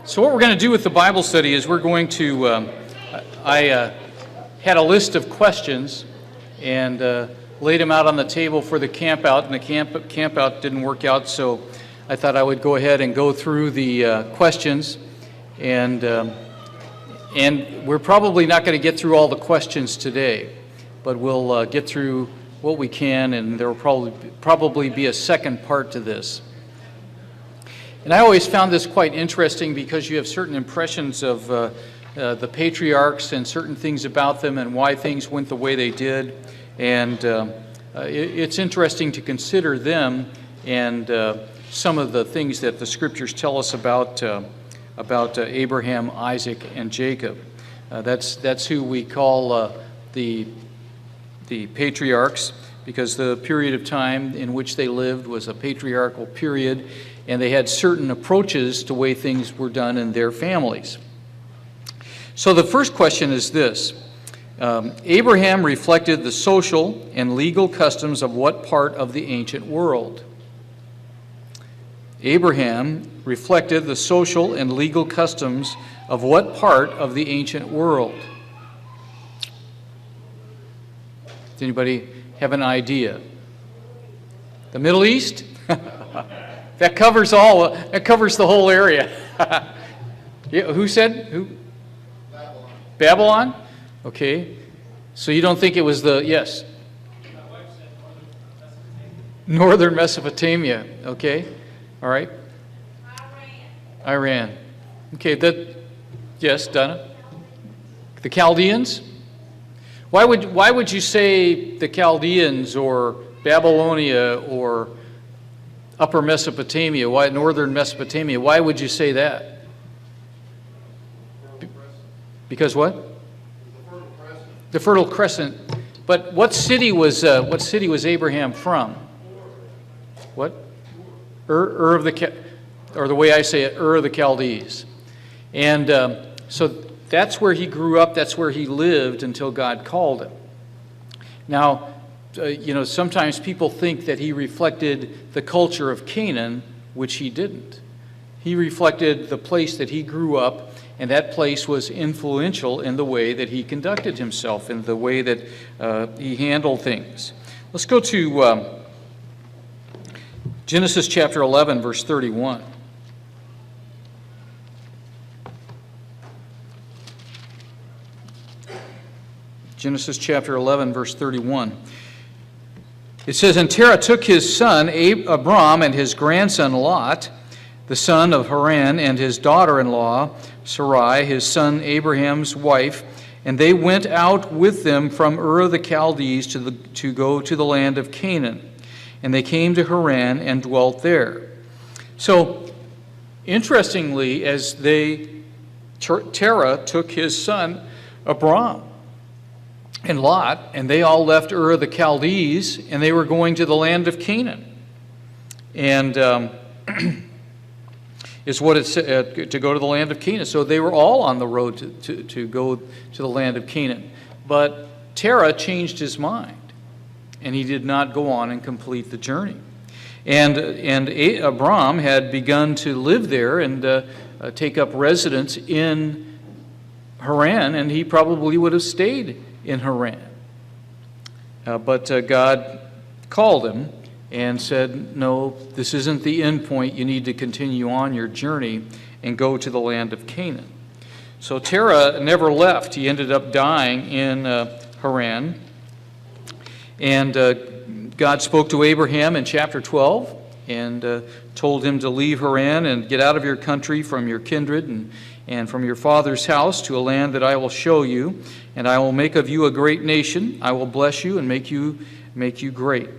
So what we're going to do with the Bible study is we're going to, I had a list of questions and laid them out on the table for the camp out, and the camp out didn't work out, so I thought I would go ahead and go through the questions, and we're probably not going to get through all the questions today, but we'll get through what we can, and there will probably be a second part to this. And I always found this quite interesting because you have certain impressions of the patriarchs and certain things about them and why things went the way they did. And it's interesting to consider them and some of the things that the scriptures tell us about Abraham, Isaac, and Jacob. That's who we call the patriarchs, because the period of time in which they lived was a patriarchal period, and they had certain approaches to the way things were done in their families. So the first question is this. Abraham reflected the social and legal customs of what part of the ancient world? Abraham reflected the social and legal customs of what part of the ancient world? Does anybody have an idea? The Middle East? That covers the whole area. Yeah, who said? Who? Babylon. Babylon? Okay. So you don't think it was yes? Northern Mesopotamia. Okay. All right. Iran. Okay, yes, Donna. The Chaldeans? Why would you say the Chaldeans or Babylonia or Upper Mesopotamia, why Northern Mesopotamia? Why would you say that? Because what? The Fertile Crescent. But what city was Abraham from? What? Ur of the, or the way I say it, Ur of the Chaldees. And so that's where he grew up. That's where he lived until God called him. Now, sometimes people think that he reflected the culture of Canaan, which he didn't. He reflected the place that he grew up, and that place was influential in the way that he conducted himself, in the way that he handled things. Let's go to Genesis chapter 11, verse 31. Genesis chapter 11, verse 31. It says, "And Terah took his son Abram and his grandson Lot, the son of Haran, and his daughter-in-law Sarai, his son Abraham's wife, and they went out with them from Ur of the Chaldees to go to the land of Canaan. And they came to Haran and dwelt there." So, interestingly, as Terah took his son Abram and Lot, and they all left Ur of the Chaldees, and they were going to the land of Canaan. And is what it said, to go to the land of Canaan. So they were all on the road to go to the land of Canaan. But Terah changed his mind, and he did not go on and complete the journey. And Abram had begun to live there and take up residence in Haran, and he probably would have stayed in Haran. But God called him and said, no, this isn't the end point. You need to continue on your journey and go to the land of Canaan. So Terah never left. He ended up dying in Haran. And God spoke to Abraham in chapter 12 and told him to leave Haran and get out of your country, from your kindred and from your father's house, to a land that I will show you, and I will make of you a great nation. I will bless you and make you great.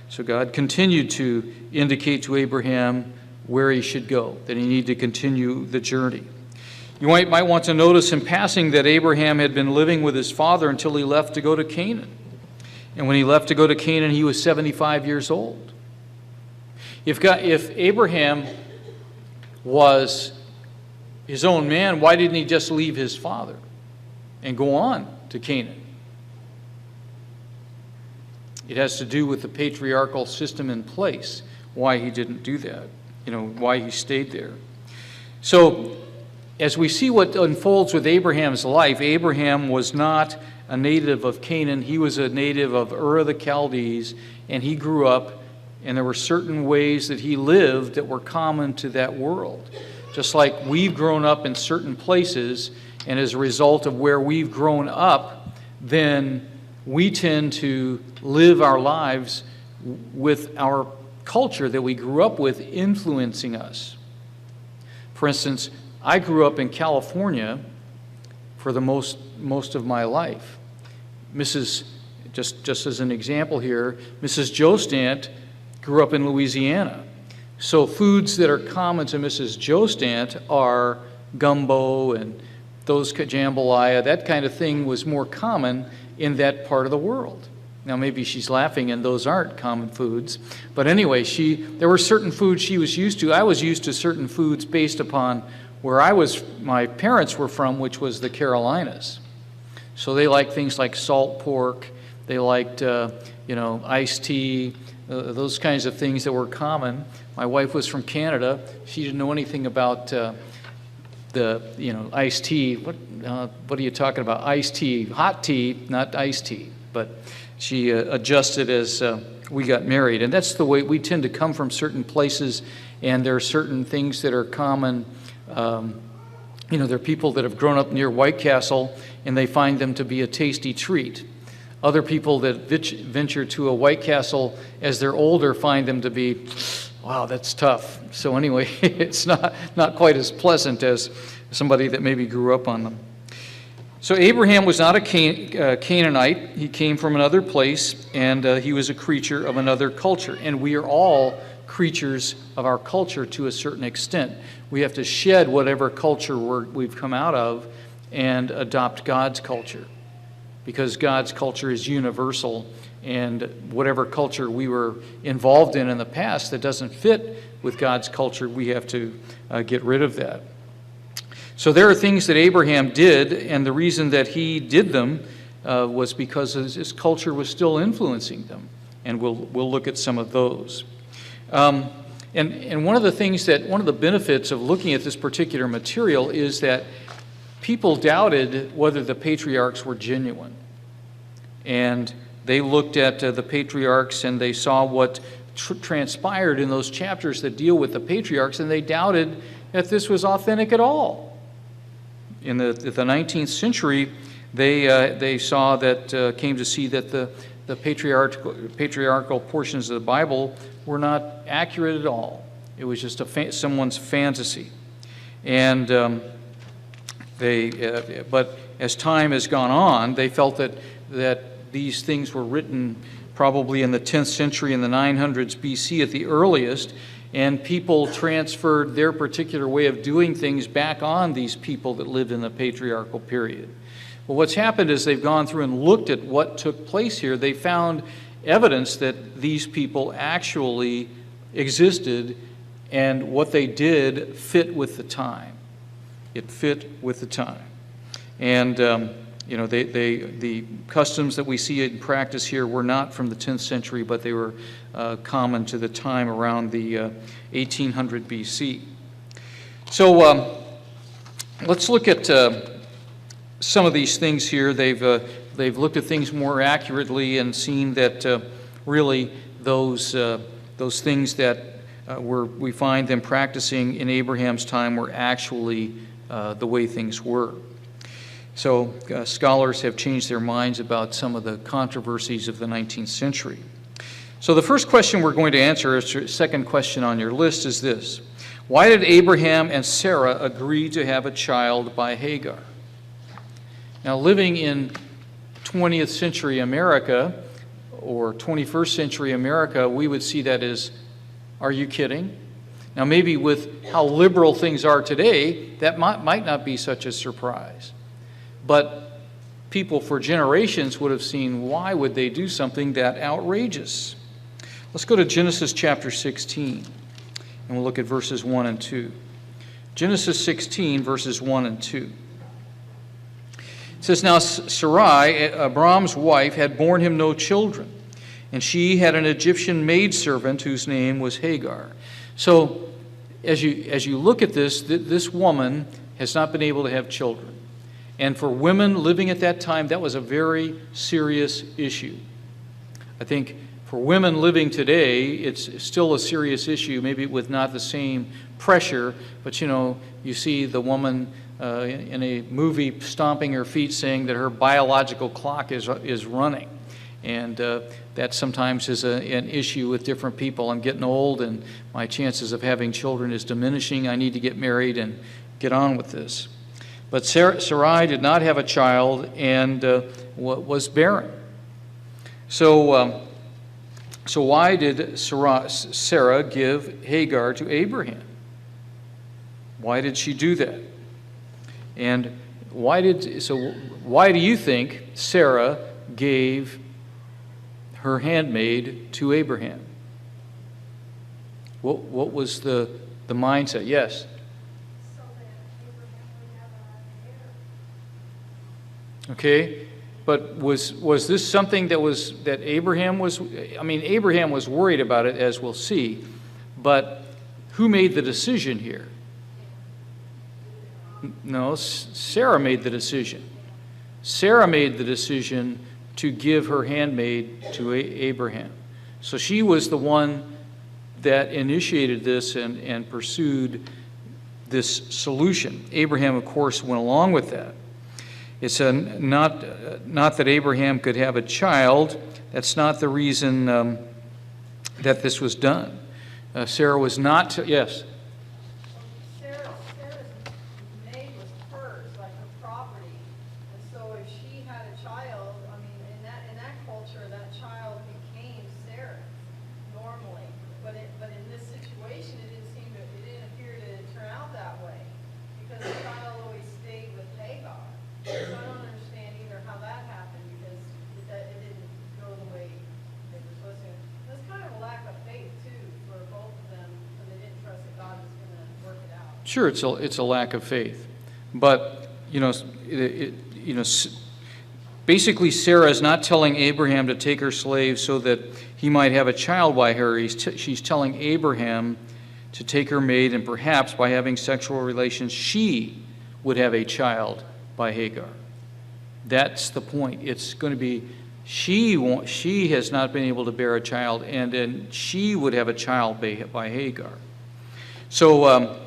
So God continued to indicate to Abraham where he should go, that he needed to continue the journey. You might want to notice in passing that Abraham had been living with his father until he left to go to Canaan. And when he left to go to Canaan, he was 75 years old. If Abraham was his own man, why didn't he just leave his father and go on to Canaan? It has to do with the patriarchal system in place, why he didn't do that, why he stayed there. So as we see what unfolds with Abraham's life, Abraham was not a native of Canaan. He was a native of Ur of the Chaldees, and he grew up, and there were certain ways that he lived that were common to that world. Just like we've grown up in certain places, and as a result of where we've grown up, then we tend to live our lives with our culture that we grew up with influencing us. For instance, I grew up in California for the most of my life. Just as an example here, Mrs. Jostant grew up in Louisiana. So foods that are common to Mrs. Jostant are gumbo and those jambalaya, that kind of thing was more common in that part of the world. Now maybe she's laughing and those aren't common foods, but anyway, there were certain foods she was used to. I was used to certain foods based upon where my parents were from, which was the Carolinas. So they liked things like salt pork, they liked iced tea, those kinds of things that were common. My wife was from Canada. She didn't know anything about iced tea. What are you talking about? Iced tea, hot tea, not iced tea. But she adjusted as we got married. And that's the way we tend to come from certain places, and there are certain things that are common. There are people that have grown up near White Castle, and they find them to be a tasty treat. Other people that venture to a White Castle as they're older find them to be, wow, that's tough. So anyway, it's not quite as pleasant as somebody that maybe grew up on them. So Abraham was not a Canaanite. He came from another place, and he was a creature of another culture. And we are all creatures of our culture to a certain extent. We have to shed whatever culture we've come out of and adopt God's culture, because God's culture is universal, and whatever culture we were involved in the past that doesn't fit with God's culture, we have to get rid of that. So there are things that Abraham did, and the reason that he did them was because his culture was still influencing them, and we'll look at some of those. And one of the benefits of looking at this particular material is that people doubted whether the patriarchs were genuine. And they looked at the patriarchs and they saw what transpired in those chapters that deal with the patriarchs, and they doubted that this was authentic at all. In the 19th century, they saw that, came to see that the patriarchal portions of the Bible were not accurate at all. It was just someone's fantasy. And but as time has gone on, they felt that these things were written probably in the 10th century, in the 900s BC at the earliest, and people transferred their particular way of doing things back on these people that lived in the patriarchal period. Well, what's happened is they've gone through and looked at what took place here. They found evidence that these people actually existed, and what they did fit with the time. It fit with the time. And, the customs that we see in practice here were not from the 10th century, but they were common to the time around the 1800 BC. So let's look at some of these things here. They've looked at things more accurately and seen that really those things that we find them practicing in Abraham's time were actually the way things were. So scholars have changed their minds about some of the controversies of the 19th century. So the first question we're going to answer, is the second question on your list, is this: why did Abraham and Sarah agree to have a child by Hagar? Now, living in 20th century America or 21st century America, we would see that as, are you kidding? Now, maybe with how liberal things are today, that might not be such a surprise. But people for generations would have seen, why would they do something that outrageous? Let's go to Genesis chapter 16, and we'll look at verses 1 and 2. Genesis 16, verses 1 and 2. It says, Now Sarai, Abram's wife, had borne him no children, and she had an Egyptian maidservant whose name was Hagar. So as you look at this woman has not been able to have children. And for women living at that time, that was a very serious issue. I think for women living today, it's still a serious issue, maybe with not the same pressure, but you see the woman in a movie stomping her feet saying that her biological clock is running. And that sometimes is an issue with different people. I'm getting old and my chances of having children is diminishing. I need to get married and get on with this. But Sarai did not have a child and was barren. So why did Sarah give Hagar to Abraham? Why did she do that? And why do you think Sarah gave her handmaid to Abraham? What was the mindset? Yes. So that Abraham would have an heir. Okay, but was this something that Abraham was? I mean, Abraham was worried about it, as we'll see, but who made the decision here? No, Sarah made the decision. Sarah made the decision to give her handmaid to Abraham. So she was the one that initiated this and pursued this solution. Abraham, of course, went along with that. It's not that Abraham could have a child. That's not the reason that this was done. Sarah was not, yes? Sarah's maid was hers, like her property. And so if she had a child, I mean, in that culture, that child became Sarah's normally. But in this situation, it didn't appear to turn out that way, because the child always stayed with Hagar. So I don't understand either how that happened, because it didn't go the way they were supposed to. There's kind of a lack of faith too for both of them, because they didn't trust that God was going to work it out. Sure, it's a lack of faith. But, basically Sarah is not telling Abraham to take her slave so that he might have a child by her. She's telling Abraham to take her maid, and perhaps by having sexual relations, she would have a child by Hagar. That's the point. It's going to be she has not been able to bear a child, and then she would have a child by Hagar. So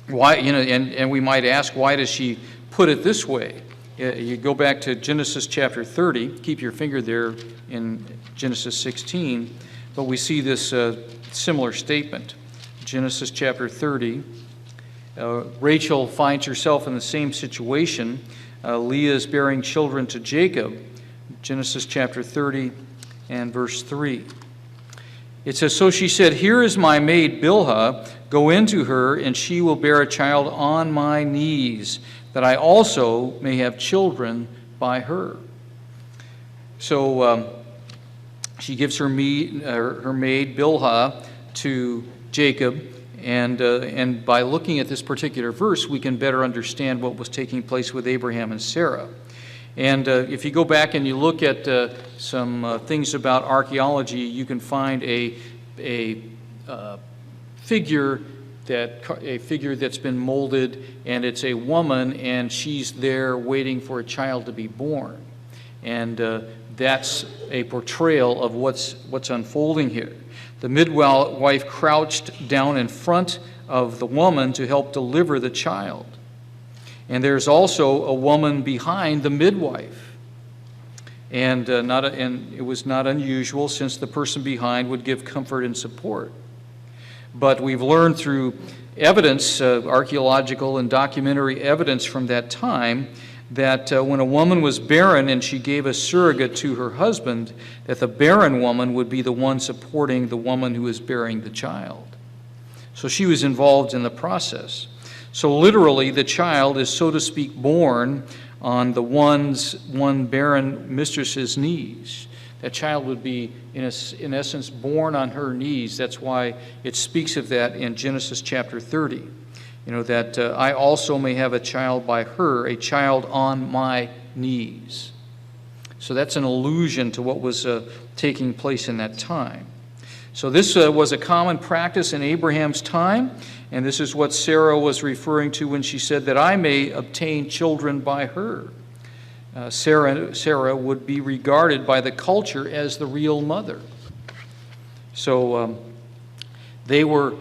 why, and we might ask, why does she put it this way? You go back to Genesis chapter 30. Keep your finger there in Genesis 16, but we see this similar statement. Genesis chapter 30. Rachel finds herself in the same situation. Leah is bearing children to Jacob. Genesis chapter 30 and verse 3. It says, "So she said, 'Here is my maid Bilhah. Go into her, and she will bear a child on my knees, that I also may have children by her.'" So she gives her maid Bilhah to Jacob. And by looking at this particular verse, we can better understand what was taking place with Abraham and Sarah. And if you go back and you look at some things about archaeology, you can find a figure that's been molded, and it's a woman, and she's there waiting for a child to be born. And that's a portrayal of what's unfolding here. The midwife crouched down in front of the woman to help deliver the child. And there's also a woman behind the midwife. And it was not unusual, since the person behind would give comfort and support. But we've learned through evidence, archaeological and documentary evidence from that time, that when a woman was barren and she gave a surrogate to her husband, that the barren woman would be the one supporting the woman who is bearing the child. So she was involved in the process. So literally, the child is, so to speak, born on the one barren mistress's knees. That child would be, in essence, born on her knees. That's why it speaks of that in Genesis chapter 30. That I also may have a child by her, a child on my knees. So that's an allusion to what was taking place in that time. So this was a common practice in Abraham's time, and this is what Sarah was referring to when she said that I may obtain children by her. Sarah would be regarded by the culture as the real mother. So they were,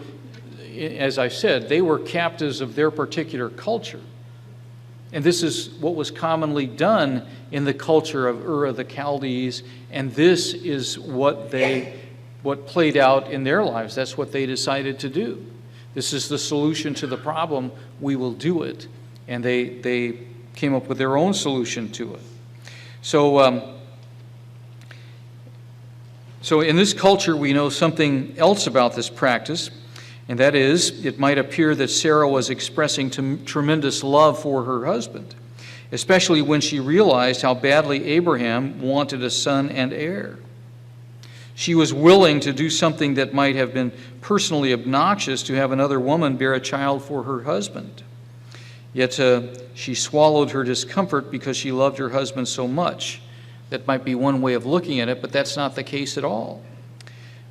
as I said, they were captives of their particular culture. And this is what was commonly done in the culture of Ur of the Chaldees, and this is what played out in their lives. That's what they decided to do. This is the solution to the problem. We will do it. And they came up with their own solution to it. So in this culture, we know something else about this practice, and that is, it might appear that Sarah was expressing tremendous love for her husband, especially when she realized how badly Abraham wanted a son and heir. She was willing to do something that might have been personally obnoxious, to have another woman bear a child for her husband. Yet she swallowed her discomfort because she loved her husband so much. That might be one way of looking at it, but that's not the case at all.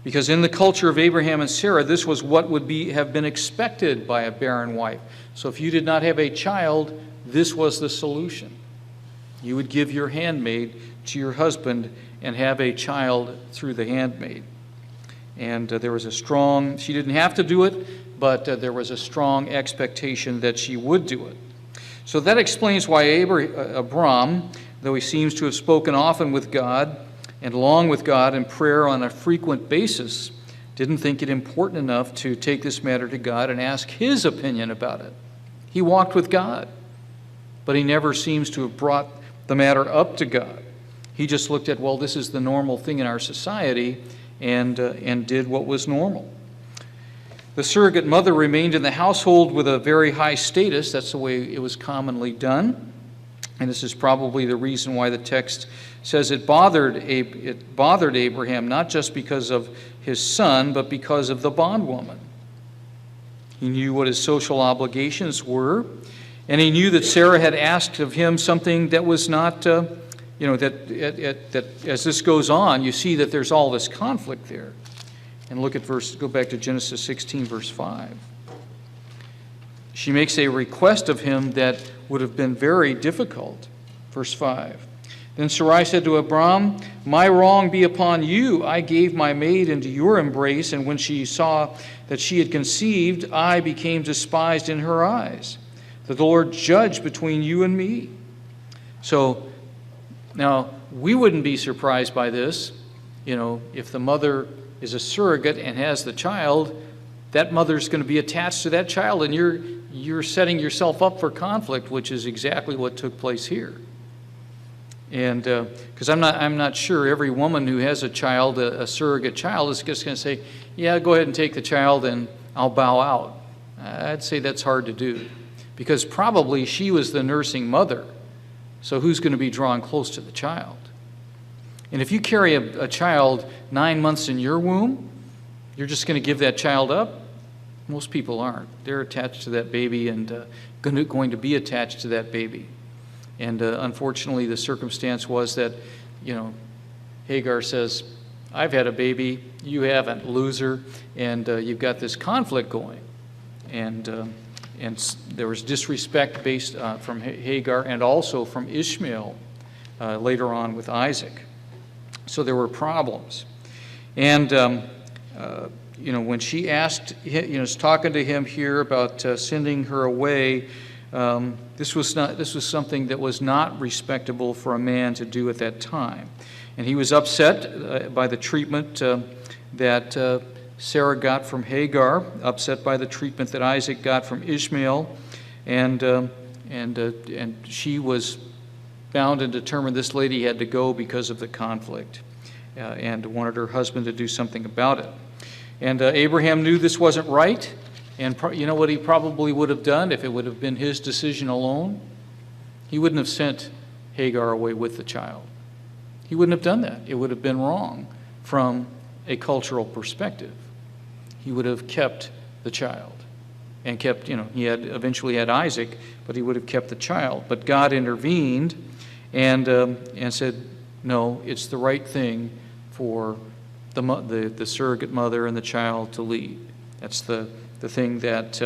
Because in the culture of Abraham and Sarah, this was what would have been expected by a barren wife. So if you did not have a child, this was the solution. You would give your handmaid to your husband and have a child through the handmaid. And there was she didn't have to do it, but there was a strong expectation that she would do it. So that explains why Abram, though he seems to have spoken often with God and long with God in prayer on a frequent basis, didn't think it important enough to take this matter to God and ask his opinion about it. He walked with God, but he never seems to have brought the matter up to God. He just looked at, well, this is the normal thing in our society, and did what was normal. The surrogate mother remained in the household with a very high status. That's the way it was commonly done. And this is probably the reason why the text says it bothered Abraham, not just because of his son, but because of the bondwoman. He knew what his social obligations were, and he knew that Sarah had asked of him something that was not, that as this goes on, you see that there's all this conflict there. And go back to Genesis 16, verse 5. She makes a request of him that would have been very difficult. Verse 5. Then Sarai said to Abram, my wrong be upon you. I gave my maid into your embrace, and when she saw that she had conceived, I became despised in her eyes. The Lord judge between you and me. So now we wouldn't be surprised by this. If the mother is a surrogate and has the child, that mother's going to be attached to that child, and you're setting yourself up for conflict, which is exactly what took place here. And because I'm not sure every woman who has a child, a surrogate child, is just going to say, yeah, go ahead and take the child and I'll bow out. I'd say that's hard to do, because probably she was the nursing mother. So who's going to be drawn close to the child? And if you carry a child 9 months in your womb, you're just going to give that child up? Most people aren't. They're attached to that baby and going to be attached to that baby. And unfortunately, the circumstance was that, Hagar says, I've had a baby, you haven't, loser, and you've got this conflict going. And there was disrespect based from Hagar and also from Ishmael later on with Isaac. So there were problems. And, when she asked, was talking to him here about sending her away, this was something that was not respectable for a man to do at that time. And he was upset by the treatment that Sarah got from Hagar, upset by the treatment that Isaac got from Ishmael, and she was bound and determined this lady had to go because of the conflict, and wanted her husband to do something about it. And Abraham knew this wasn't right. And you know what he probably would have done if it would have been his decision alone? He wouldn't have sent Hagar away with the child. He wouldn't have done that. It would have been wrong from a cultural perspective. He would have kept the child and kept, he had eventually had Isaac, but he would have kept the child. But God intervened and said, no, it's the right thing for the surrogate mother and the child to lead. That's the thing that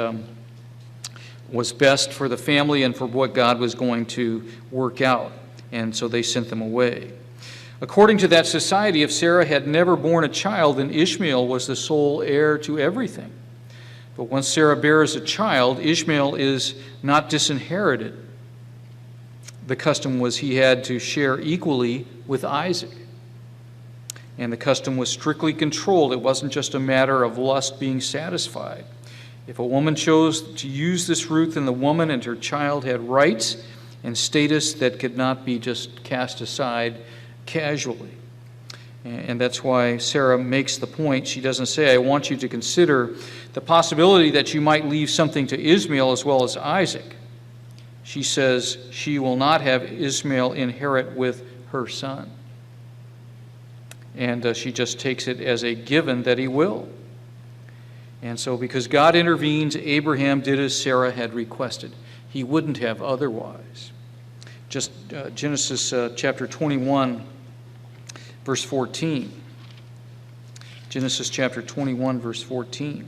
was best for the family and for what God was going to work out. And so they sent them away. According to that society, if Sarah had never borne a child, then Ishmael was the sole heir to everything. But once Sarah bears a child, Ishmael is not disinherited. The custom was he had to share equally with Isaac. And the custom was strictly controlled. It wasn't just a matter of lust being satisfied. If a woman chose to use this route, then the woman and her child had rights and status that could not be just cast aside casually. And that's why Sarah makes the point. She doesn't say, I want you to consider the possibility that you might leave something to Ishmael as well as Isaac. She says she will not have Ishmael inherit with her son. And she just takes it as a given that he will. And so because God intervenes, Abraham did as Sarah had requested. He wouldn't have otherwise. Just Genesis chapter 21, verse 14. Genesis chapter 21, verse 14.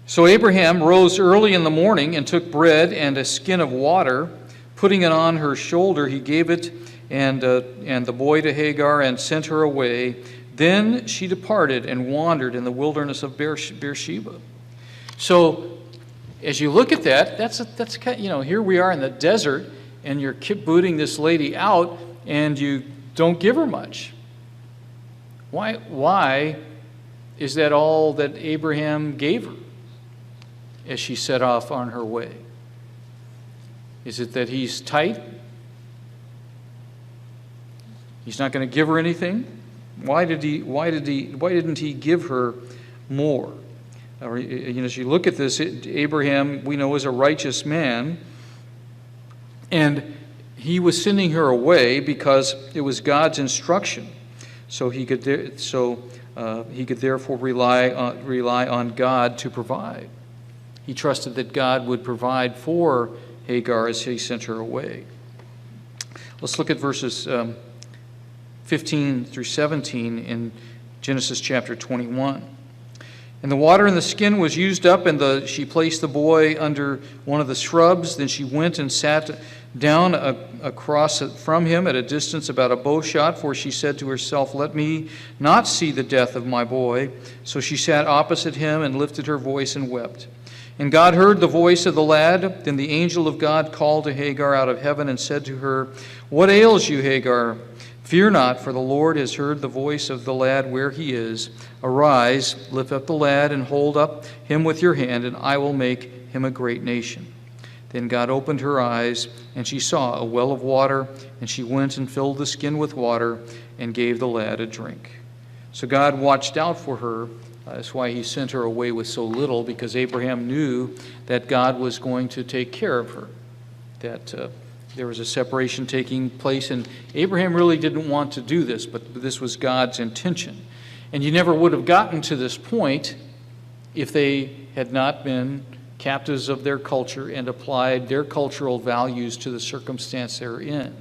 So Abraham rose early in the morning and took bread and a skin of water. Putting it on her shoulder, he gave it and the boy to Hagar and sent her away. Then she departed and wandered in the wilderness of Beersheba. So as you look at that, that's kind of, here we are in the desert, and you're booting this lady out, and you don't give her much. Why is that all that Abraham gave her as she set off on her way? Is it that he's tight? He's not going to give her anything? Why didn't he give her more? As you look at this, Abraham, we know, is a righteous man, and he was sending her away because it was God's instruction. So he could therefore rely on God to provide. He trusted that God would provide for Hagar as he sent her away. Let's look at verses 15 through 17 in Genesis chapter 21. And the water in the skin was used up, and she placed the boy under one of the shrubs. Then she went and sat down across from him at a distance about a bow shot, for she said to herself, let me not see the death of my boy. So she sat opposite him and lifted her voice and wept. And God heard the voice of the lad. Then the angel of God called to Hagar out of heaven and said to her, what ails you, Hagar? Fear not, for the Lord has heard the voice of the lad where he is. Arise, lift up the lad, and hold up him with your hand, and I will make him a great nation. Then God opened her eyes, and she saw a well of water, and she went and filled the skin with water and gave the lad a drink. So God watched out for her. That's why he sent her away with so little, because Abraham knew that God was going to take care of her, that there was a separation taking place, and Abraham really didn't want to do this, but this was God's intention. And you never would have gotten to this point if they had not been captives of their culture and applied their cultural values to the circumstance they're in.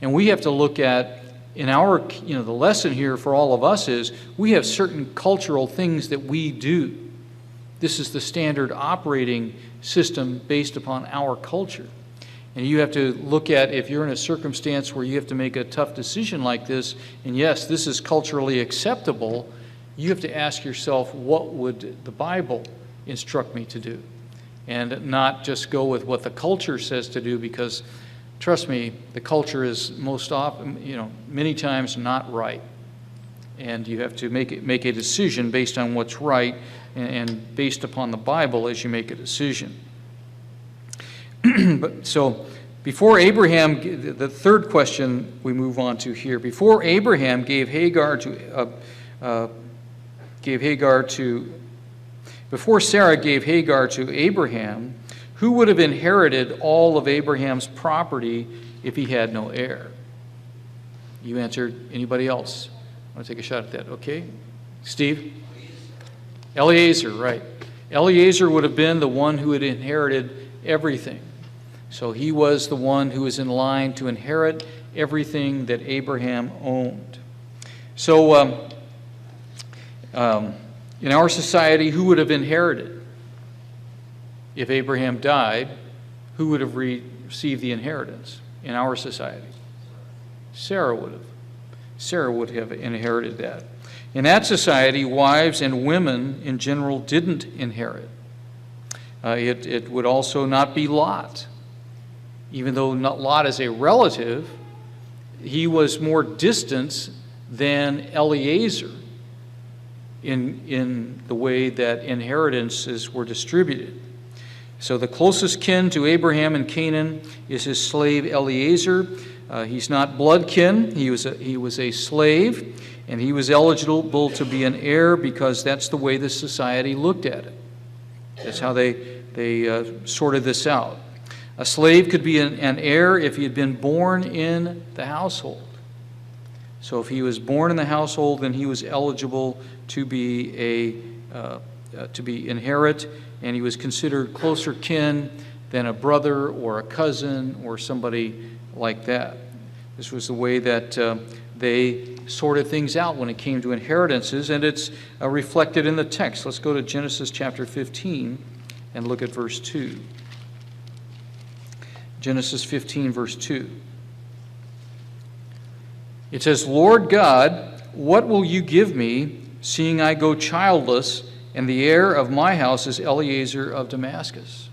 And we have to look at, in our, the lesson here for all of us is, we have certain cultural things that we do. This is the standard operating system based upon our culture. And you have to look at, if you're in a circumstance where you have to make a tough decision like this, and yes, this is culturally acceptable, you have to ask yourself, what would the Bible instruct me to do? And not just go with what the culture says to do, because trust me, the culture is most often, many times not right. And you have to make a decision based on what's right and based upon the Bible as you make a decision. So before Abraham, the third question we move on to here, before Abraham before Sarah gave Hagar to Abraham, who would have inherited all of Abraham's property if he had no heir? You answered. Anybody else want to take a shot at that? Okay. Steve? Eliezer, right. Eliezer would have been the one who had inherited everything. So he was the one who was in line to inherit everything that Abraham owned. So in our society, who would have inherited? If Abraham died, who would have received the inheritance in our society? Sarah would have. Sarah would have inherited that. In that society, wives and women in general didn't inherit. It would also not be Lot. Even though Lot is a relative, he was more distant than Eliezer in the way that inheritances were distributed. So the closest kin to Abraham in Canaan is his slave Eliezer. He's not blood kin. He was a slave, and he was eligible to be an heir because that's the way the society looked at it. That's how they sorted this out. A slave could be an heir if he had been born in the household. So if he was born in the household, then he was eligible to be inherit, and he was considered closer kin than a brother or a cousin or somebody like that. This was the way that they sorted things out when it came to inheritances, and it's reflected in the text. Let's go to Genesis chapter 15 and look at verse 2. Genesis 15, verse 2. It says, Lord God, what will you give me, seeing I go childless, and the heir of my house is Eliezer of Damascus?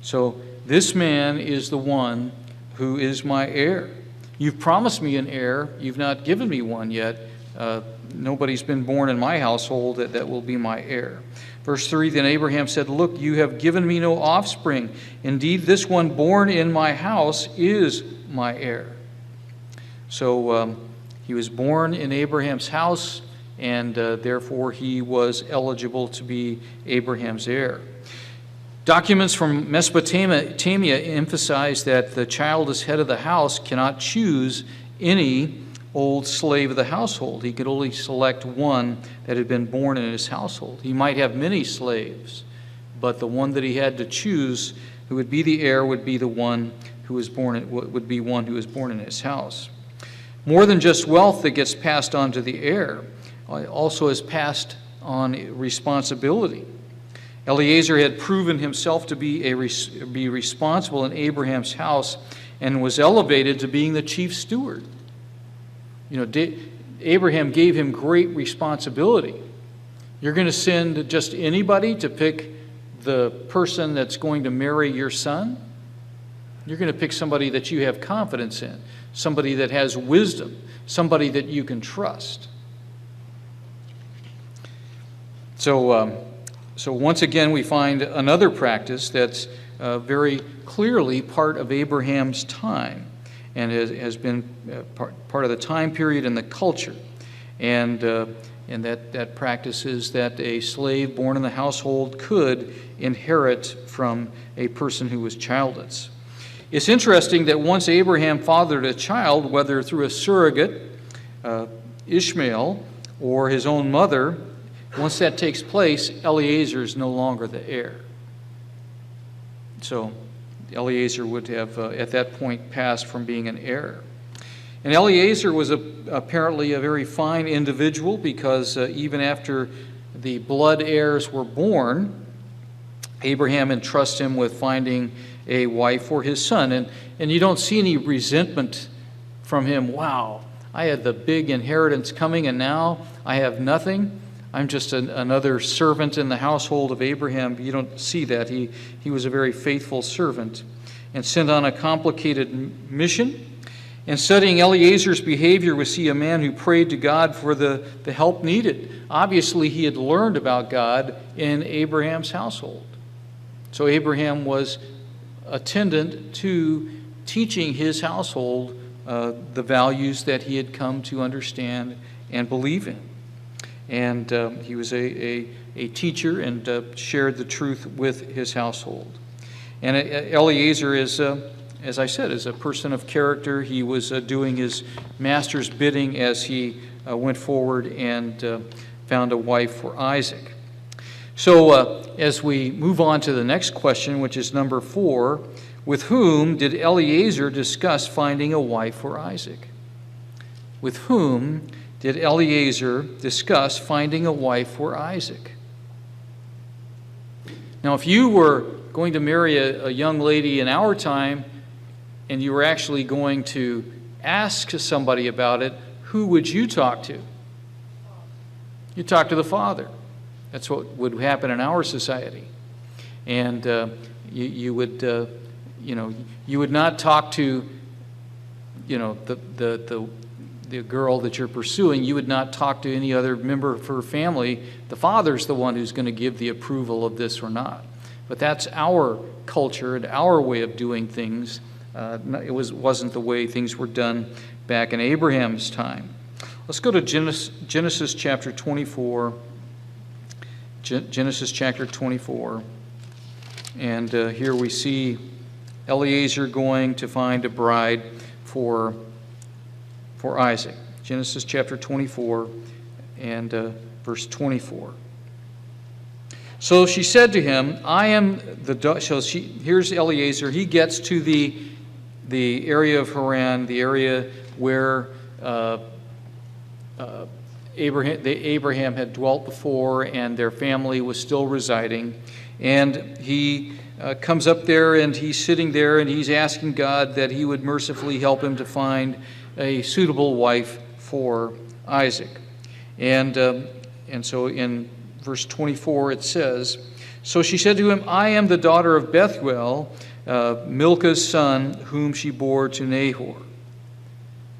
So this man is the one who is my heir. You've promised me an heir. You've not given me one yet. Nobody's been born in my household that will be my heir. Verse 3, then Abraham said, look, you have given me no offspring. Indeed, this one born in my house is my heir. So he was born in Abraham's house, and therefore he was eligible to be Abraham's heir. Documents from Mesopotamia emphasize that the childless head of the house cannot choose any old slave of the household. He could only select one that had been born in his household. He might have many slaves, but the one that he had to choose, who would be the heir, would be the one who was born in his house. More than just wealth that gets passed on to the heir, also is passed on responsibility. Eliezer had proven himself to be responsible in Abraham's house and was elevated to being the chief steward. You know, Abraham gave him great responsibility. You're going to send just anybody to pick the person that's going to marry your son? You're going to pick somebody that you have confidence in, somebody that has wisdom, somebody that you can trust. So once again, we find another practice that's very clearly part of Abraham's time and has been part of the time period and the culture. And that practice is that a slave born in the household could inherit from a person who was childless. It's interesting that once Abraham fathered a child, whether through a surrogate, Ishmael, or his own mother, once that takes place, Eliezer is no longer the heir. So Eliezer would have, at that point, passed from being an heir. And Eliezer was apparently a very fine individual because even after the blood heirs were born, Abraham entrusts him with finding a wife for his son. And you don't see any resentment from him. Wow, I had the big inheritance coming and now I have nothing. I'm just another servant in the household of Abraham. You don't see that. He was a very faithful servant and sent on a complicated mission. And studying Eliezer's behavior, we see a man who prayed to God for the help needed. Obviously, he had learned about God in Abraham's household. So Abraham was attendant to teaching his household the values that he had come to understand and believe in. And he was a teacher and shared the truth with his household. And Eliezer is, as I said, is a person of character. He was doing his master's bidding as he went forward and found a wife for Isaac. So as we move on to the next question, which is number 4, with whom did Eliezer discuss finding a wife for Isaac? with whom did Eliezer discuss finding a wife for Isaac? Now, if you were going to marry a young lady in our time, and you were actually going to ask somebody about it, who would you talk to? You talk to the father. That's what would happen in our society. And you would not talk to, the girl that you're pursuing. You would not talk to any other member of her family. The father's the one who's going to give the approval of this or not. But that's our culture and our way of doing things. It wasn't the way things were done back in Abraham's time. Let's go to Genesis chapter 24. Genesis chapter 24. And here we see Eliezer going to find a bride for Isaac. Genesis chapter 24 and verse 24. So she said to him, I am the daughter. So here's Eliezer. He gets to the area of Haran, the area where Abraham had dwelt before, and their family was still residing. And he comes up there, and he's sitting there, and he's asking God that he would mercifully help him to find a suitable wife for Isaac. And so in verse 24 it says, so she said to him, I am the daughter of Bethuel, Milcah's son, whom she bore to Nahor.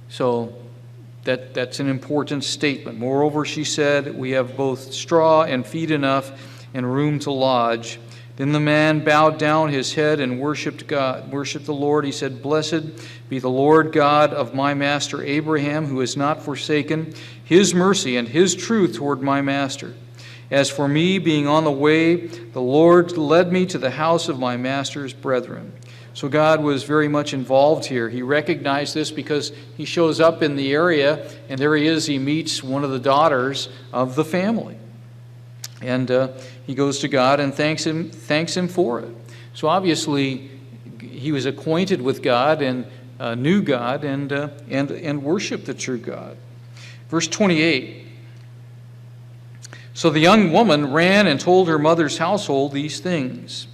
So that's an important statement. Moreover, she said, we have both straw and feed enough and room to lodge. Then the man bowed down his head and worshipped the Lord. He said, blessed be the Lord God of my master Abraham, who has not forsaken his mercy and his truth toward my master. As for me, being on the way, the Lord led me to the house of my master's brethren. So God was very much involved here. He recognized this because he shows up in the area, and there he is. He meets one of the daughters of the family. And he goes to God and thanks him for it. So obviously, he was acquainted with God and knew God and worshiped the true God. Verse 28. So the young woman ran and told her mother's household these things.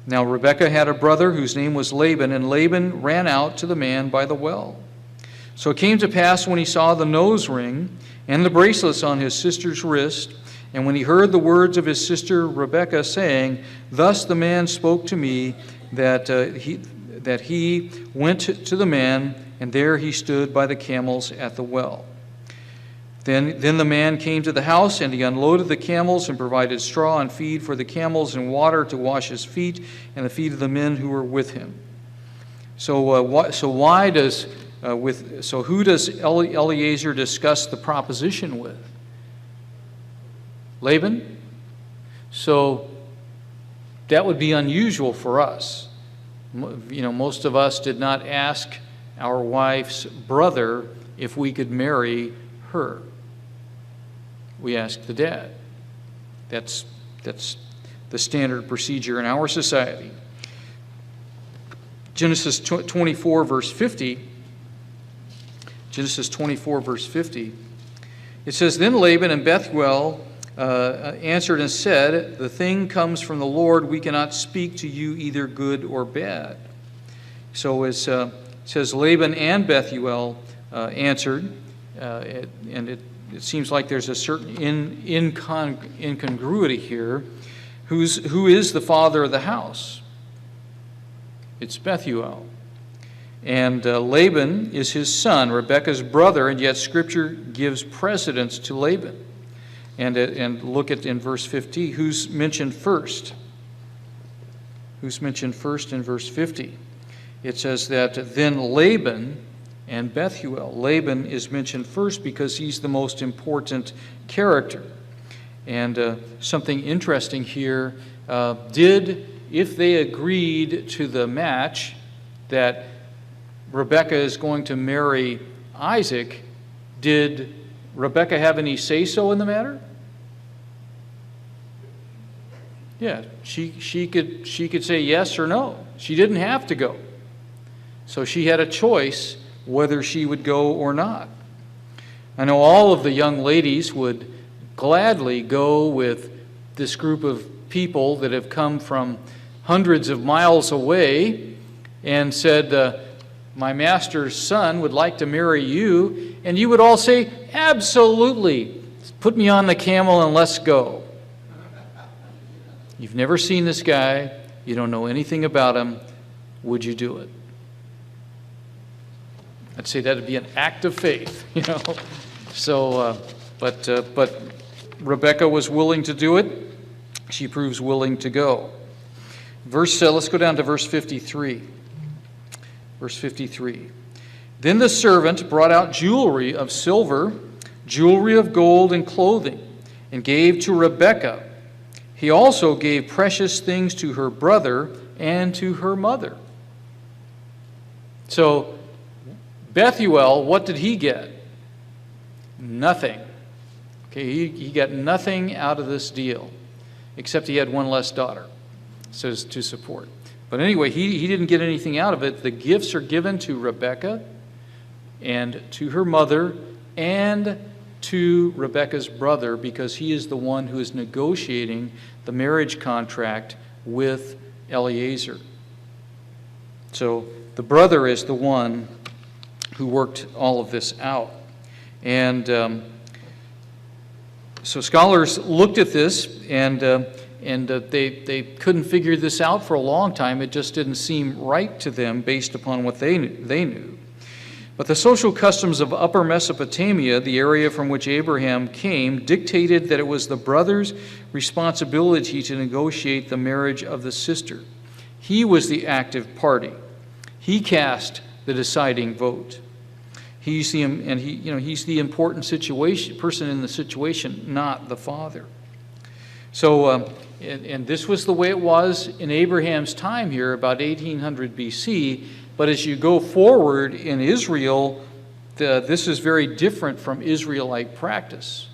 Now Rebekah had a brother whose name was Laban, and Laban ran out to the man by the well. So it came to pass when he saw the nose ring and the bracelets on his sister's wrist, and when he heard the words of his sister Rebekah saying, thus the man spoke to me, that he went to the man, and there he stood by the camels at the well. Then the man came to the house, and he unloaded the camels and provided straw and feed for the camels and water to wash his feet and the feet of the men who were with him. So who does Eliezer discuss the proposition with? Laban? So that would be unusual for us. Most of us did not ask our wife's brother if we could marry her. We asked the dad. That's the standard procedure in our society. Genesis 24, verse 50. Genesis 24, verse 50. It says, then Laban and Bethuel answered and said, the thing comes from the Lord. We cannot speak to you either good or bad. So it says Laban and Bethuel answered, and it seems like there's a certain incongruity here. Who is the father of the house? It's Bethuel. And Laban is his son, Rebekah's brother, and yet Scripture gives precedence to Laban. And look at in verse 50, who's mentioned first? Who's mentioned first in verse 50? It says that then Laban and Bethuel. Laban is mentioned first because he's the most important character. And something interesting here, if they agreed to the match that Rebekah is going to marry Isaac, did Rebekah have any say-so in the matter? Yeah, she could say yes or no. She didn't have to go. So she had a choice whether she would go or not. I know all of the young ladies would gladly go with this group of people that have come from hundreds of miles away and said, my master's son would like to marry you, and you would all say, absolutely, put me on the camel and let's go. You've never seen this guy, you don't know anything about him, would you do it? I'd say that would be an act of faith, you know. So, but Rebekah was willing to do it. She proves willing to go. Let's go down to verse 53. Verse 53. Then the servant brought out jewelry of silver, jewelry of gold, and clothing, and gave to Rebekah. He also gave precious things to her brother and to her mother. So, Bethuel, what did he get? Nothing. Okay, he got nothing out of this deal, except he had one less daughter to support. But anyway, he didn't get anything out of it. The gifts are given to Rebekah and to her mother and to Rebekah's brother, because he is the one who is negotiating the marriage contract with Eliezer. So the brother is the one who worked all of this out. And so scholars looked at this, and they couldn't figure this out for a long time. It just didn't seem right to them based upon what they knew. But the social customs of Upper Mesopotamia, the area from which Abraham came, dictated that it was the brother's responsibility to negotiate the marriage of the sister. He was the active party. He cast the deciding vote. He's the important person in the situation, not the father. So, and this was the way it was in Abraham's time here, about 1800 BC. But as you go forward in Israel, this is very different from Israelite practice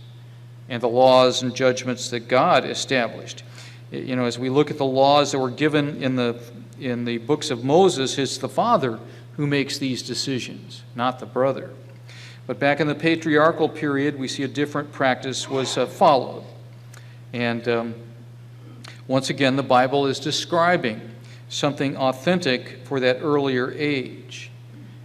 and the laws and judgments that God established. You know, as we look at the laws that were given in the books of Moses, it's the father who makes these decisions, not the brother. But back in the patriarchal period, we see a different practice was followed. And once again, the Bible is describing something authentic for that earlier age.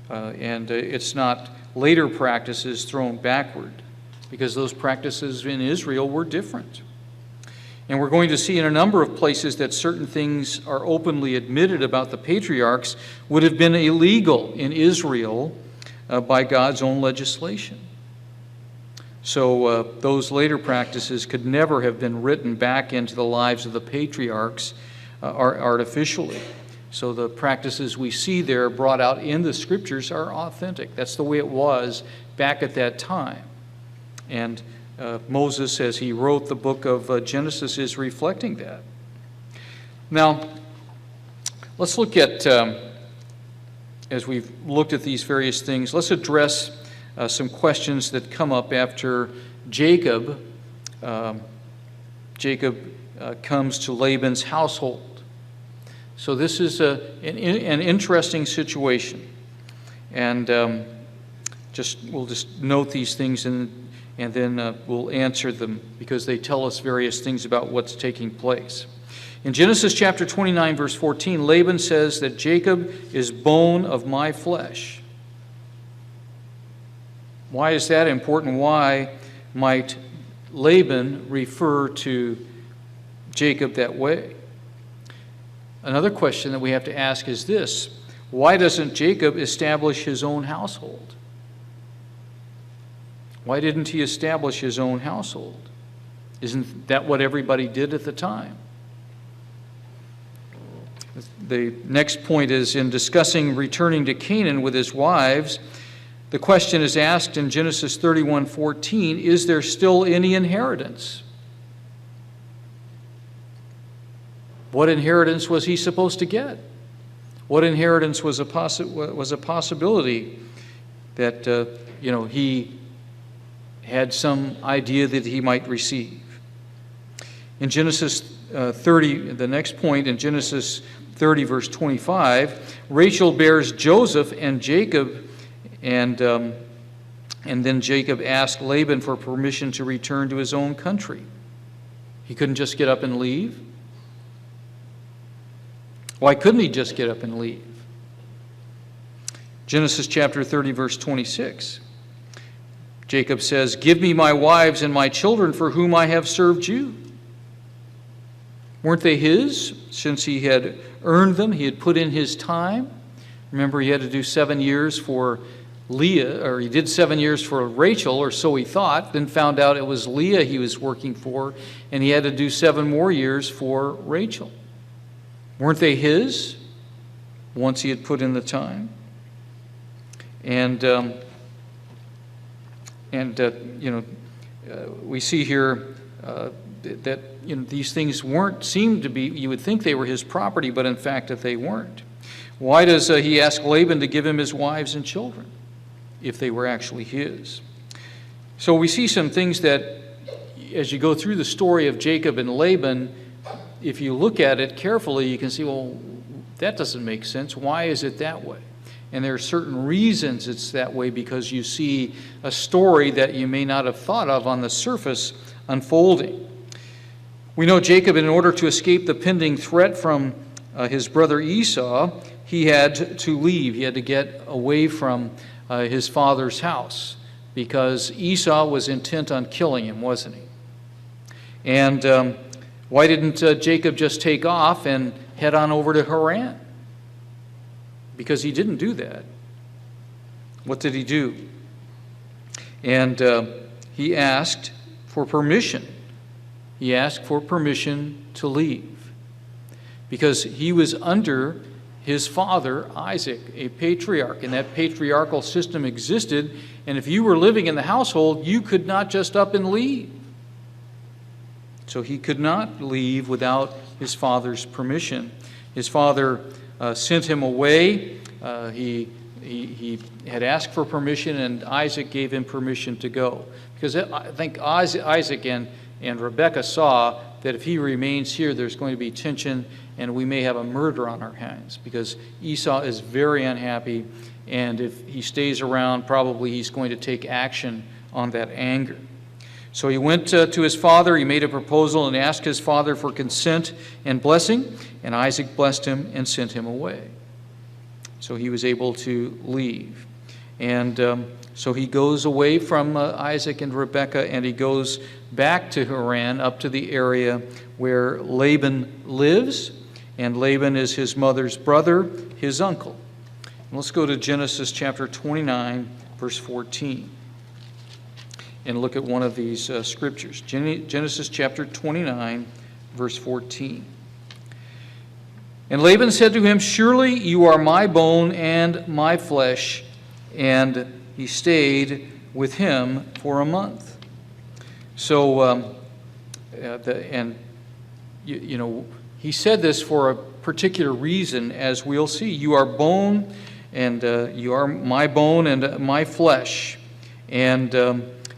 And it's not later practices thrown backward, because those practices in Israel were different. And we're going to see in a number of places that certain things are openly admitted about the patriarchs would have been illegal in Israel by God's own legislation. So those later practices could never have been written back into the lives of the patriarchs artificially. So the practices we see there brought out in the scriptures are authentic. That's the way it was back at that time. And Moses, as he wrote the book of Genesis, is reflecting that. Now, let's look at, as we've looked at these various things, let's address some questions that come up after Jacob comes to Laban's household. So this is an interesting situation. And we'll just note these things and then we'll answer them, because they tell us various things about what's taking place. In Genesis chapter 29, verse 14, Laban says that Jacob is bone of my flesh. Why is that important? Why might Laban refer to Jacob that way? Another question that we have to ask is this: why doesn't Jacob establish his own household? Why didn't he establish his own household? Isn't that what everybody did at the time? The next point is, in discussing returning to Canaan with his wives, the question is asked in Genesis 31:14, is there still any inheritance? What inheritance was he supposed to get? What inheritance was a possibility that he had some idea that he might receive? In Genesis 30, the next point, in Genesis 30, verse 25, Rachel bears Joseph, and Jacob And then Jacob asked Laban for permission to return to his own country. He couldn't just get up and leave. Why couldn't he just get up and leave? Genesis chapter 30, verse 26. Jacob says, "Give me my wives and my children for whom I have served you." Weren't they his? Since he had earned them, he had put in his time. Remember, he had to do 7 years for Leah, or he did 7 years for Rachel, or so he thought, then found out it was Leah he was working for, and he had to do 7 more years for Rachel. Weren't they his once he had put in the time? We see here that these things seemed to be, you would think they were his property, but in fact that they weren't. Why does he ask Laban to give him his wives and children if they were actually his? So we see some things that, as you go through the story of Jacob and Laban, if you look at it carefully, you can see, well, that doesn't make sense. Why is it that way? And there are certain reasons it's that way, because you see a story that you may not have thought of on the surface unfolding. We know Jacob, in order to escape the pending threat from his brother Esau, he had to leave. He had to get away from his father's house, because Esau was intent on killing him, wasn't he? And why didn't Jacob just take off and head on over to Haran? Because he didn't do that. What did he do? And he asked for permission. He asked for permission to leave, because he was under his father, Isaac, a patriarch, and that patriarchal system existed, and if you were living in the household, you could not just up and leave. So he could not leave without his father's permission. His father sent him away. He had asked for permission, and Isaac gave him permission to go. Because I think Isaac and Rebekah saw that if he remains here, there's going to be tension, and we may have a murder on our hands, because Esau is very unhappy, and if he stays around, probably he's going to take action on that anger. So he went to his father, he made a proposal and asked his father for consent and blessing, and Isaac blessed him and sent him away. So he was able to leave. And so he goes away from Isaac and Rebekah, and he goes back to Haran, up to the area where Laban lives, and Laban is his mother's brother, his uncle. And let's go to Genesis chapter 29, verse 14. And look at one of these scriptures. Genesis chapter 29, verse 14. And Laban said to him, "Surely you are my bone and my flesh." And he stayed with him for a month. So, he said this for a particular reason, as we'll see. You are bone, and you are my bone and my flesh. And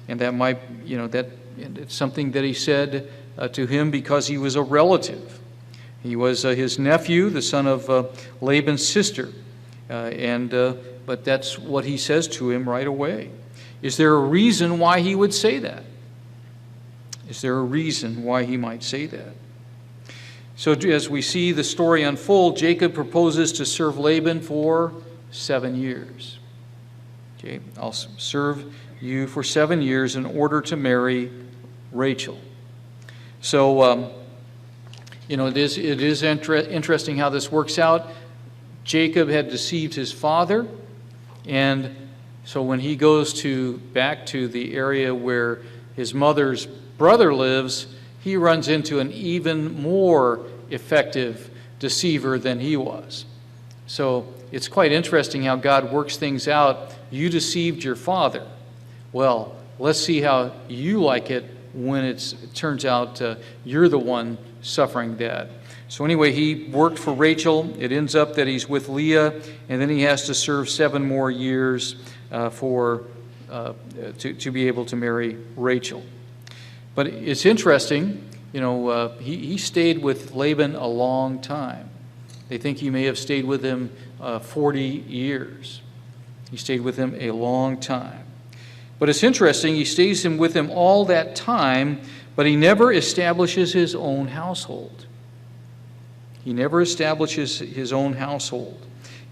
that might, it's something that he said to him because he was a relative. He was his nephew, the son of Laban's sister. But that's what he says to him right away. Is there a reason why he would say that? Is there a reason why he might say that? So as we see the story unfold, Jacob proposes to serve Laban for 7 years. Okay, I'll serve you for 7 years in order to marry Rachel. So, it is interesting how this works out. Jacob had deceived his father, and so when he goes back to the area where his mother's brother lives, he runs into an even more effective deceiver than he was. So it's quite interesting how God works things out. You deceived your father. Well, let's see how you like it when it turns out you're the one suffering that. So anyway, he worked for Rachel. It ends up that he's with Leah, and then he has to serve 7 more years to be able to marry Rachel. But it's interesting, he stayed with Laban a long time. They think he may have stayed with him 40 years. He stayed with him a long time. But it's interesting, he stays with him all that time, but he never establishes his own household. He never establishes his own household.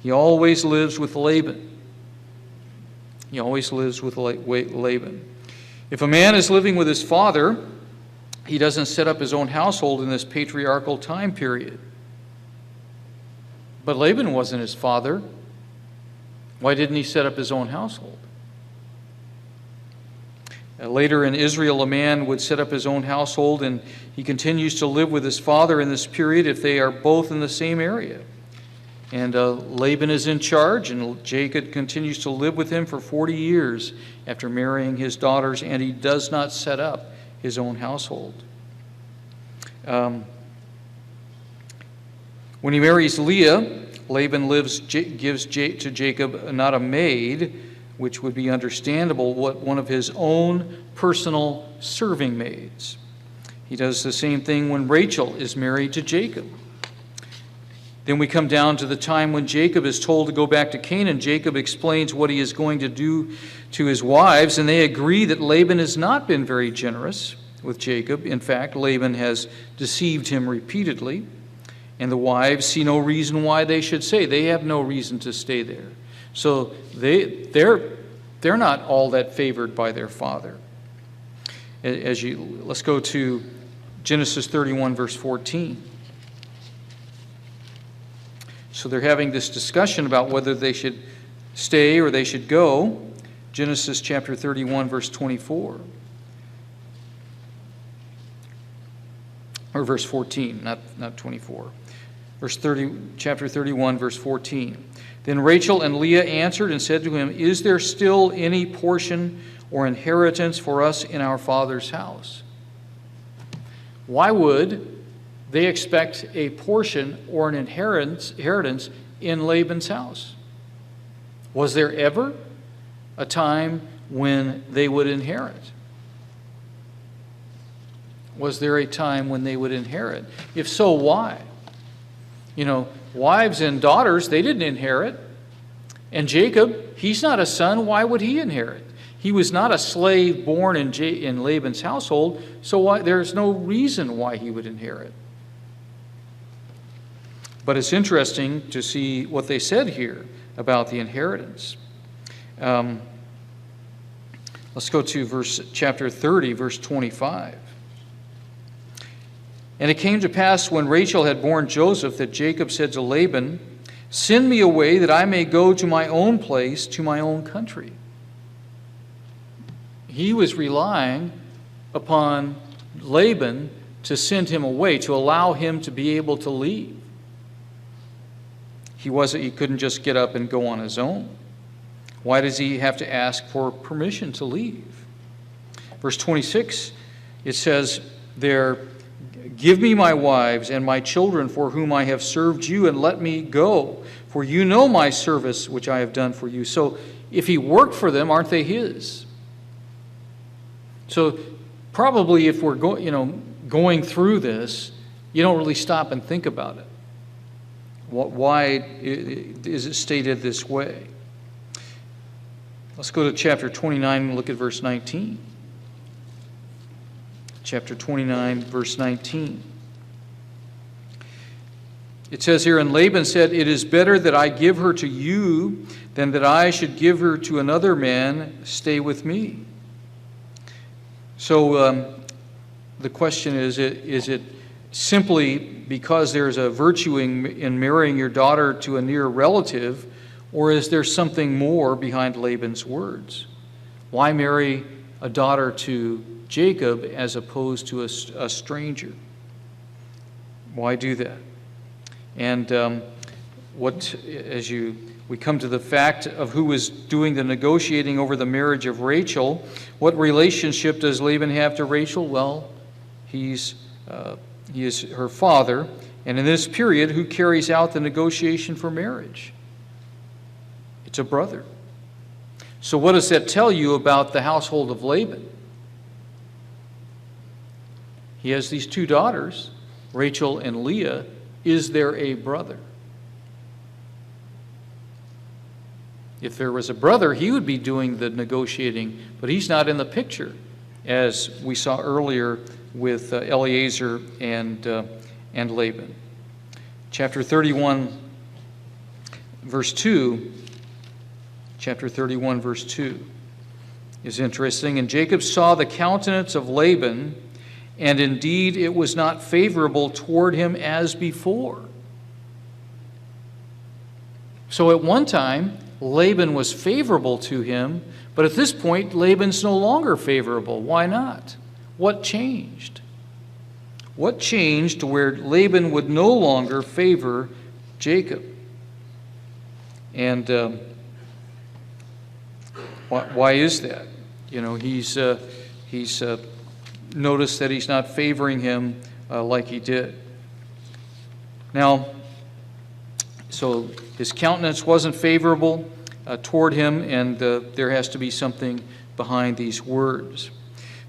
He always lives with Laban. He always lives with Laban. If a man is living with his father, he doesn't set up his own household in this patriarchal time period. But Laban wasn't his father. Why didn't he set up his own household? Later in Israel, a man would set up his own household, and he continues to live with his father in this period if they are both in the same area. And Laban is in charge, and Jacob continues to live with him for 40 years after marrying his daughters, and he does not set up his own household. When he marries Leah, Laban gives to Jacob not a maid, which would be understandable, one of his own personal serving maids. He does the same thing when Rachel is married to Jacob. Then we come down to the time when Jacob is told to go back to Canaan. Jacob explains what he is going to do to his wives, and they agree that Laban has not been very generous with Jacob. In fact, Laban has deceived him repeatedly, and the wives see no reason why they should stay. They have no reason to stay there. So they're not all that favored by their father. Let's go to Genesis 31, verse 14. So they're having this discussion about whether they should stay or they should go. Genesis chapter 31, verse 24. Or verse 14, not 24. Chapter 31, verse 14. Then Rachel and Leah answered and said to him, "Is there still any portion or inheritance for us in our father's house?" Why would they expect a portion or an inheritance in Laban's house? Was there ever a time when they would inherit? Was there a time when they would inherit? If so, why? Wives and daughters, they didn't inherit. And Jacob, he's not a son. Why would he inherit? He was not a slave born in Laban's household, so there's no reason why he would inherit. But it's interesting to see what they said here about the inheritance. Let's go to chapter 30, verse 25. And it came to pass when Rachel had borne Joseph that Jacob said to Laban, "Send me away that I may go to my own place, to my own country." He was relying upon Laban to send him away, to allow him to be able to leave. He couldn't just get up and go on his own. Why does he have to ask for permission to leave? Verse 26, it says there, "Give me my wives and my children for whom I have served you, and let me go, for you know my service which I have done for you." So if he worked for them, aren't they his? So probably if we're going through this, you don't really stop and think about it. Why is it stated this way? Let's go to chapter 29 and look at verse 19. Chapter 29, verse 19. It says here, "And Laban said, 'It is better that I give her to you than that I should give her to another man. Stay with me.'" So the question is it simply because there's a virtue in marrying your daughter to a near relative, or is there something more behind Laban's words? Why marry a daughter to Jacob as opposed to a stranger? Why do that? And we come to the fact of who was doing the negotiating over the marriage of Rachel, what relationship does Laban have to Rachel? Well, he is her father, and in this period, who carries out the negotiation for marriage? It's a brother. So what does that tell you about the household of Laban? He has these two daughters, Rachel and Leah. Is there a brother? If there was a brother, he would be doing the negotiating, but he's not in the picture, as we saw earlier with Eliezer and Laban. Chapter 31, verse 2. Chapter 31, verse 2 is interesting. And Jacob saw the countenance of Laban, and indeed it was not favorable toward him as before. So at one time, Laban was favorable to him, but at this point, Laban's no longer favorable. Why not? What changed? What changed to where Laban would no longer favor Jacob? And why is that? You know, he's noticed that he's not favoring him like he did. Now, so his countenance wasn't favorable toward him, and there has to be something behind these words.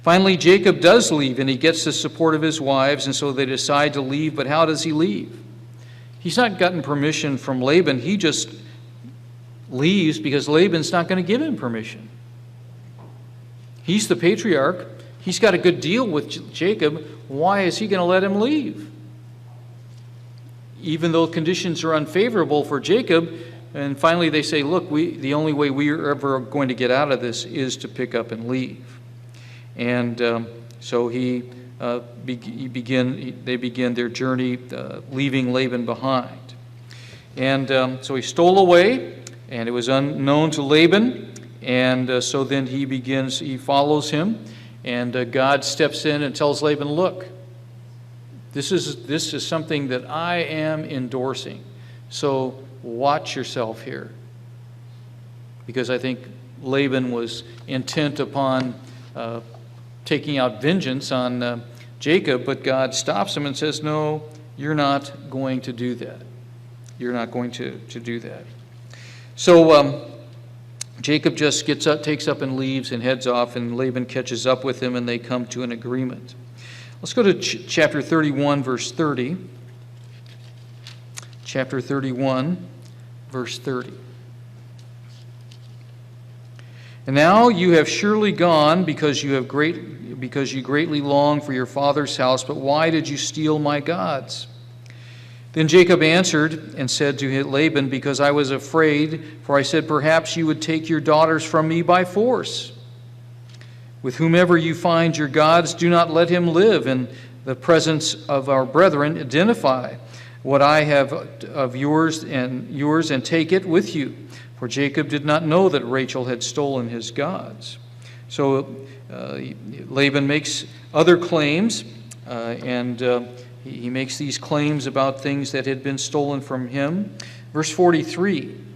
Finally, Jacob does leave, and he gets the support of his wives, and so they decide to leave. But how does he leave? He's not gotten permission from Laban. He just leaves because Laban's not going to give him permission. He's the patriarch. He's got a good deal with Jacob. Why is he going to let him leave? Even though conditions are unfavorable for Jacob, and finally they say, look, the only way we are ever going to get out of this is to pick up and leave. And so they begin their journey, leaving Laban behind. And so he stole away, and it was unknown to Laban. And so then he follows him, and God steps in and tells Laban, look, this is something that I am endorsing. So watch yourself here. Because I think Laban was intent upon taking out vengeance on Jacob, but God stops him and says, no, you're not going to do that. You're not going to do that. So Jacob just gets up, takes up and leaves and heads off, and Laban catches up with him, and they come to an agreement. Let's go to chapter 31, verse 30. Chapter 31, verse 30. And now you have surely gone because you greatly long for your father's house, but why did you steal my gods? Then Jacob answered and said to Laban, because I was afraid, for I said, perhaps you would take your daughters from me by force. With whomever you find your gods, do not let him live in the presence of our brethren. Identify what I have of yours and take it with you. For Jacob did not know that Rachel had stolen his gods. So Laban makes other claims, and he makes these claims about things that had been stolen from him. Verse 43.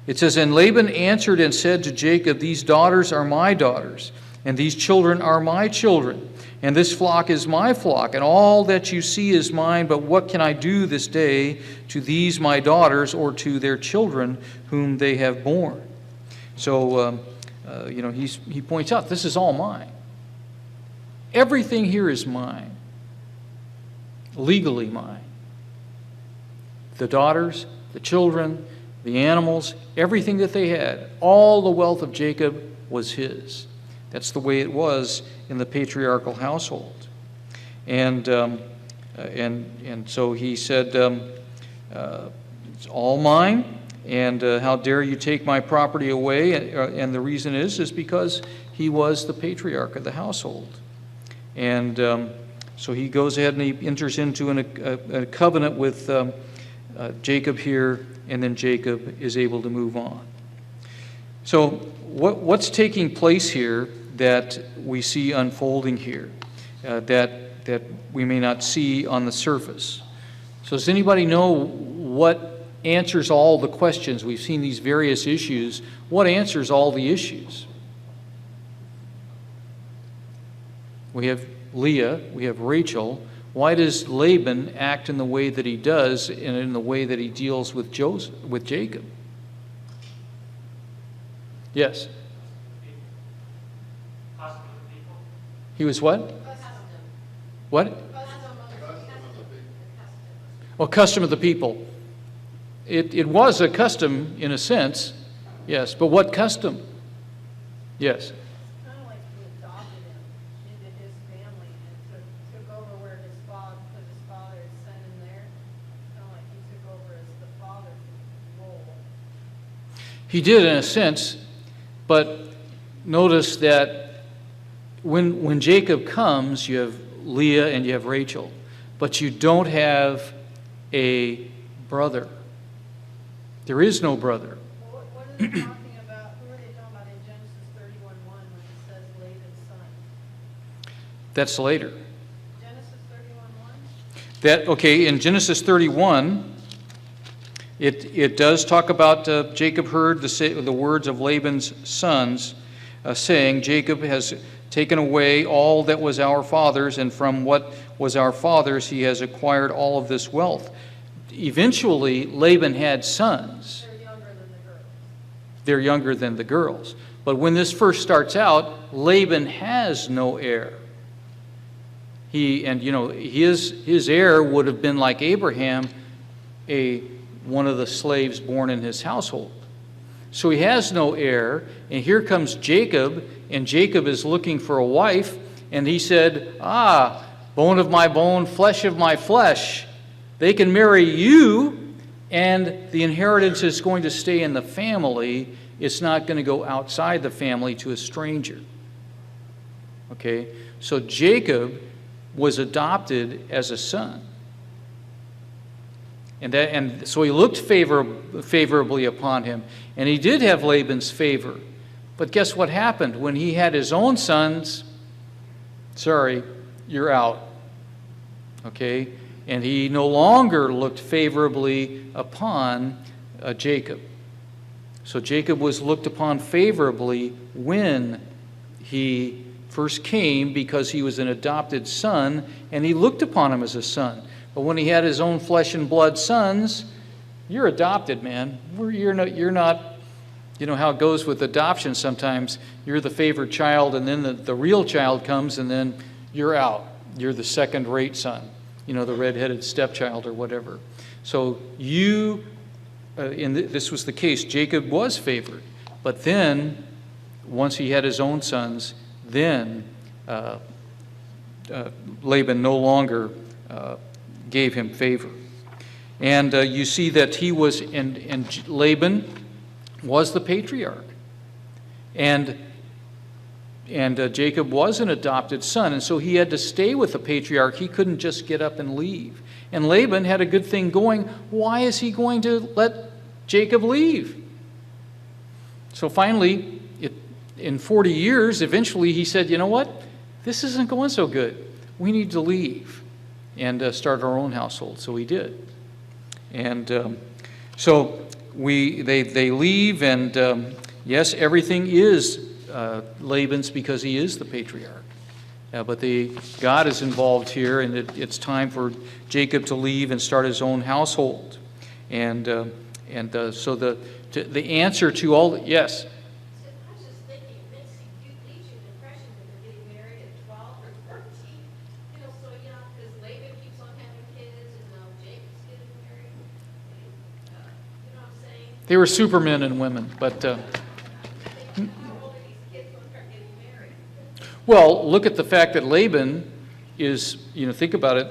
It says, and Laban answered and said to Jacob, these daughters are my daughters, and these children are my children, and this flock is my flock, and all that you see is mine, but what can I do this day to these my daughters or to their children whom they have borne? So, he points out, this is all mine. Everything here is mine, legally mine. The daughters, the children, the animals, everything that they had, all the wealth of Jacob was his. That's the way it was in the patriarchal household. And so he said, it's all mine, and how dare you take my property away? And the reason is because he was the patriarch of the household. And so he goes ahead and he enters into a covenant with Jacob here, and then Jacob is able to move on. So what's taking place here that we see unfolding here that we may not see on the surface? So does anybody know what answers all the questions? We've seen these various issues. What answers all the issues? We have Leah, we have Rachel. Why does Laban act in the way that he does and in the way that he deals with Jacob? Yes? He was what? What? Well, custom of the people. It was a custom in a sense, yes, but what custom? Yes. Kind of like he adopted him into his family and took over where his father, because his father had sent him there. Kind of like he took over as the father's role. He did in a sense, but notice that when Jacob comes, you have Leah and you have Rachel, but you don't have a brother. There is no brother. Well, what are they talking about? Who are they talking about in Genesis 31:1 when it says Laban's son? That's later. Genesis 31:1? That, okay, in Genesis 31, it does talk about Jacob heard the words of Laban's sons, saying, Jacob has taken away all that was our father's, and from what was our father's he has acquired all of this wealth. Eventually, Laban had sons. They're younger than the girls. They're younger than the girls. But when this first starts out, Laban has no heir. His heir would have been like Abraham, one of the slaves born in his household. So he has no heir, and here comes Jacob, and Jacob is looking for a wife, and he said, bone of my bone, flesh of my flesh. They can marry you, and the inheritance is going to stay in the family. It's not going to go outside the family to a stranger. Okay? So Jacob was adopted as a son. And so he looked favorably upon him. And he did have Laban's favor. But guess what happened? When he had his own sons, sorry, you're out. Okay? And he no longer looked favorably upon Jacob. So Jacob was looked upon favorably when he first came because he was an adopted son, and he looked upon him as a son. But when he had his own flesh and blood sons, you're adopted, man. You're not, you know how it goes with adoption sometimes. You're the favored child, and then the real child comes, and then you're out. You're the second-rate son. The red-headed stepchild or whatever. So this was the case. Jacob was favored. But then, once he had his own sons, then Laban no longer gave him favor. And you see that he was, and Laban was the patriarch. And Jacob was an adopted son, and so he had to stay with the patriarch. He couldn't just get up and leave. And Laban had a good thing going. Why is he going to let Jacob leave? So finally, in 40 years, eventually he said, you know what? This isn't going so good. We need to leave and start our own household. So he did. And so they leave, and yes, everything is Laban's because he is the patriarch. But God is involved here, and it's time for Jacob to leave and start his own household. So the answer to all, yes? I was just thinking, it makes you leaves you an impression that they're getting married at 12 or 13, so young, because Laban keeps on having kids, and now Jacob's getting married. You know what I'm saying? They were supermen and women, but well, look at the fact that Laban is, think about it,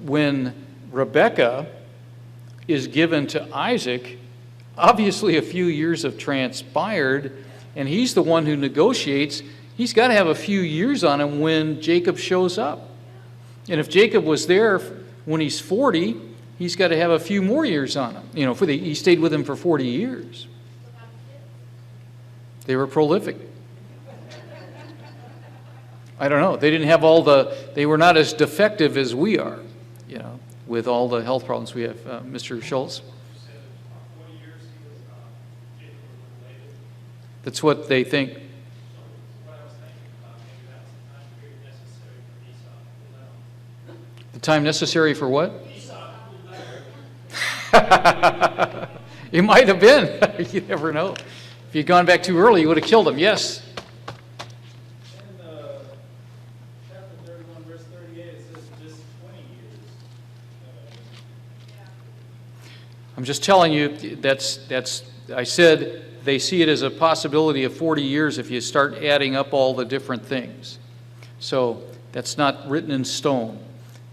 when Rebekah is given to Isaac, obviously a few years have transpired, and he's the one who negotiates. He's got to have a few years on him when Jacob shows up. And if Jacob was there when he's 40, he's got to have a few more years on him. He stayed with him for 40 years. They were prolific. I don't know. They didn't have they were not as defective as we are, with all the health problems we have. Mr. Schultz? That's what they think. The time necessary for what? It might have been. You never know. If you'd gone back too early, you would have killed him. Yes? I'm just telling you, I said they see it as a possibility of 40 years if you start adding up all the different things. So that's not written in stone.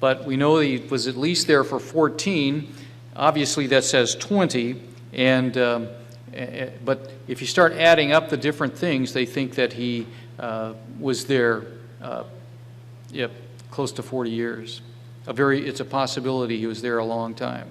But we know he was at least there for 14. Obviously, that says 20. But if you start adding up the different things, they think that he was there close to 40 years. It's a possibility he was there a long time.